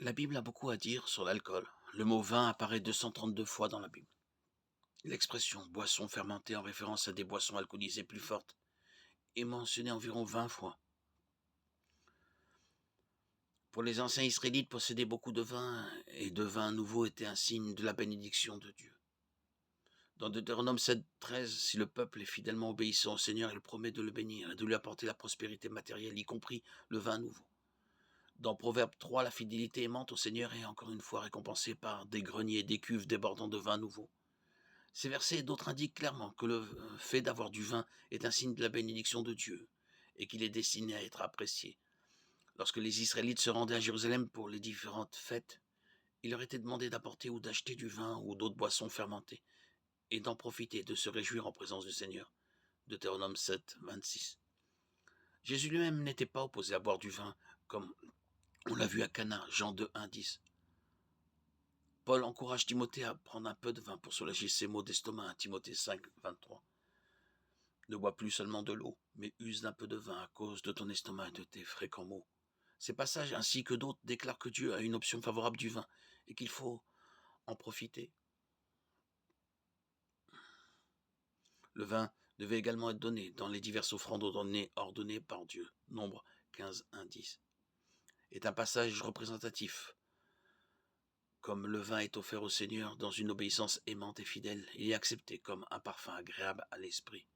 La Bible a beaucoup à dire sur l'alcool. Le mot vin apparaît 232 fois dans la Bible. L'expression boisson fermentée en référence à des boissons alcoolisées plus fortes est mentionnée environ 20 fois. Pour les anciens Israélites, posséder beaucoup de vin et de vin nouveau était un signe de la bénédiction de Dieu. Dans Deutéronome 7:13, si le peuple est fidèlement obéissant au Seigneur, il promet de le bénir et de lui apporter la prospérité matérielle, y compris le vin nouveau. Dans Proverbe 3, la fidélité aimante au Seigneur est encore une fois récompensée par des greniers et des cuves débordant de vin nouveau. Ces versets et d'autres indiquent clairement que le fait d'avoir du vin est un signe de la bénédiction de Dieu et qu'il est destiné à être apprécié. Lorsque les Israélites se rendaient à Jérusalem pour les différentes fêtes, il leur était demandé d'apporter ou d'acheter du vin ou d'autres boissons fermentées et d'en profiter, de se réjouir en présence du Seigneur. Deutéronome 7, 26. Jésus lui-même n'était pas opposé à boire du vin, comme on l'a vu à Cana, Jean 2, 1, 10. Paul encourage Timothée à prendre un peu de vin pour soulager ses maux d'estomac, Timothée 5, 23. Ne bois plus seulement de l'eau, mais use d'un peu de vin à cause de ton estomac et de tes fréquents maux. Ces passages, ainsi que d'autres, déclarent que Dieu a une option favorable du vin et qu'il faut en profiter. Le vin devait également être donné dans les diverses offrandes ordonnées par Dieu. Nombre 15, 1, 10. Est un passage représentatif. Comme le vin est offert au Seigneur dans une obéissance aimante et fidèle, il est accepté comme un parfum agréable à l'esprit.